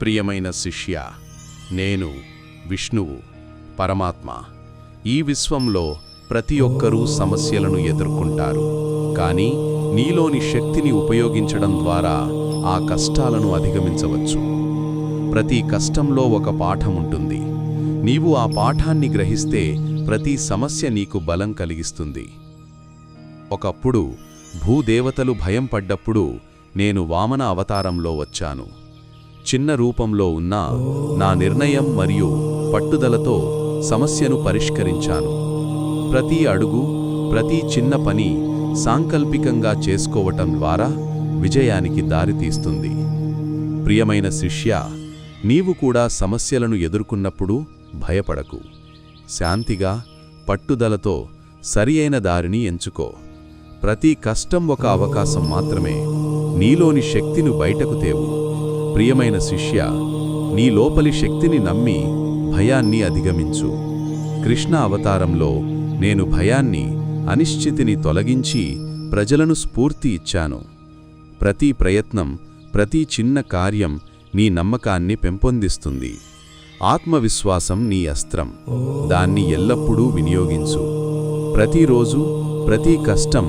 ప్రియమైన శిష్య, నేను విష్ణువు, పరమాత్మ. ఈ విశ్వంలో ప్రతి ఒక్కరూ సమస్యలను ఎదుర్కొంటారు. కానీ నీలోని శక్తిని ఉపయోగించడం ద్వారా ఆ కష్టాలను అధిగమించవచ్చు. ప్రతి కష్టంలో ఒక పాఠం ఉంటుంది. నీవు ఆ పాఠాన్ని గ్రహిస్తే ప్రతి సమస్య నీకు బలం కలిగిస్తుంది. ఒకప్పుడు భూదేవతలు భయం పడ్డప్పుడు నేను వామన అవతారంలో వచ్చాను. చిన్న రూపంలో ఉన్న నా నిర్ణయం మరియు పట్టుదలతో సమస్యను పరిష్కరించాను. ప్రతి అడుగు, ప్రతి చిన్న పని సాంకల్పికంగా చేసుకోవటం ద్వారా విజయానికి దారితీస్తుంది. ప్రియమైన శిష్య, నీవు కూడా సమస్యలను ఎదుర్కొన్నప్పుడు భయపడకు. శాంతిగా, పట్టుదలతో సరియైన దారిని ఎంచుకో. ప్రతి కష్టం ఒక అవకాశం మాత్రమే. నీలోని శక్తిని బయటకు తేవు. ప్రియమైన శిష్య, నీ లోపలి శక్తిని నమ్మి భయాన్ని అధిగమించు. కృష్ణ అవతారంలో నేను భయాన్ని, అనిశ్చితిని తొలగించి ప్రజలను స్ఫూర్తి ఇచ్చాను. ప్రతి ప్రయత్నం, ప్రతి చిన్న కార్యం నీ నమ్మకాన్ని పెంపొందిస్తుంది. ఆత్మవిశ్వాసం నీ అస్త్రం. దాన్ని ఎల్లప్పుడూ వినియోగించు. ప్రతిరోజు, ప్రతి కష్టం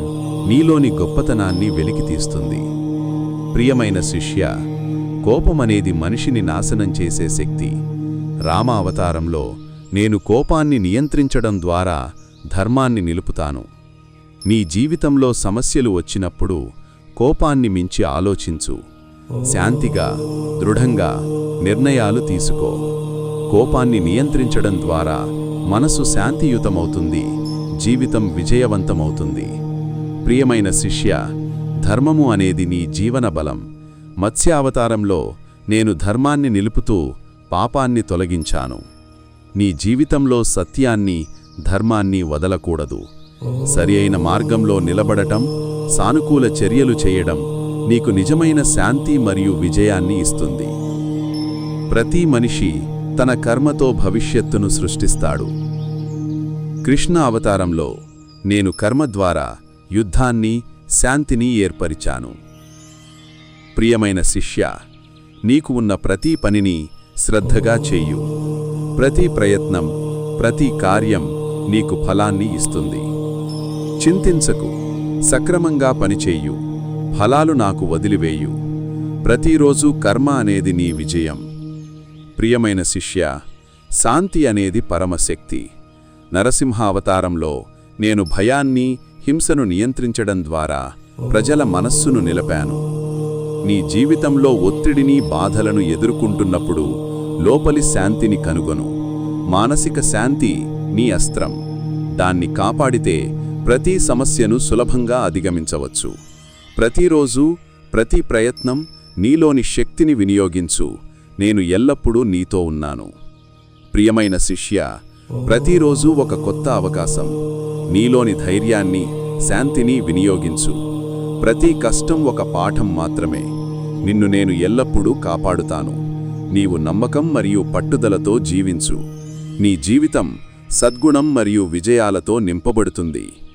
నీలోని గొప్పతనాన్ని వెలికితీస్తుంది. ప్రియమైన శిష్య, కోపమనేది మనిషిని నాశనం చేసే శక్తి. రామ అవతారంలో నేను కోపాన్ని నియంత్రించడం ద్వారా ధర్మాన్ని నిలుపుతాను. నీ జీవితంలో సమస్యలు వచ్చినప్పుడు కోపాన్ని మించి ఆలోచించు. శాంతిగా, దృఢంగా నిర్ణయాలు తీసుకో. కోపాన్ని నియంత్రించడం ద్వారా మనసు శాంతియుతమవుతుంది, జీవితం విజయవంతమవుతుంది. ప్రియమైన శిష్య, ధర్మము అనేది నీ జీవన బలం. మత్స్యావతారంలో నేను ధర్మాన్ని నిలుపుతూ పాపాన్ని తొలగించాను. నీ జీవితంలో సత్యాన్ని, ధర్మాన్ని వదలకూడదు. సరియైన మార్గంలో నిలబడటం, సానుకూల చర్యలు చేయడం నీకు నిజమైన శాంతి మరియు విజయాన్ని ఇస్తుంది. ప్రతి మనిషి తన కర్మతో భవిష్యత్తును సృష్టిస్తాడు. కృష్ణ అవతారంలో నేను కర్మ ద్వారా యుద్ధాన్ని, శాంతిని ఏర్పరిచాను. ప్రియమైన శిష్య, నీకు ఉన్న ప్రతి పనిని శ్రద్ధగా చెయ్యు. ప్రతి ప్రయత్నం, ప్రతి కార్యం నీకు ఫలాన్ని ఇస్తుంది. చింతించకు, సక్రమంగా పనిచేయు. ఫలాలు నాకు వదిలివేయు. ప్రతిరోజు కర్మ అనేది నీ విజయం. ప్రియమైన శిష్య, శాంతి అనేది పరమశక్తి. నరసింహ అవతారంలో నేను భయాన్ని, హింసను నియంత్రించడం ద్వారా ప్రజల మనస్సును నిలిపాను. నీ జీవితంలో ఒత్తిడిని, బాధలను ఎదుర్కొంటున్నప్పుడు లోపలి శాంతిని కనుగొను. మానసిక శాంతి నీ అస్త్రం. దాన్ని కాపాడితే ప్రతి సమస్యను సులభంగా అధిగమించవచ్చు. ప్రతిరోజు, ప్రతి ప్రయత్నం నీలోని శక్తిని వినియోగించు. నేను ఎల్లప్పుడూ నీతో ఉన్నాను. ప్రియమైన శిష్య, ప్రతిరోజు ఒక కొత్త అవకాశం. నీలోని ధైర్యాన్ని, శాంతిని వినియోగించు. ప్రతి కష్టం ఒక పాఠం మాత్రమే. నిన్ను నేను ఎల్లప్పుడూ కాపాడుతాను. నీవు నమ్మకం మరియు పట్టుదలతో జీవించు. నీ జీవితం సద్గుణం మరియు విజయాలతో నింపబడుతుంది.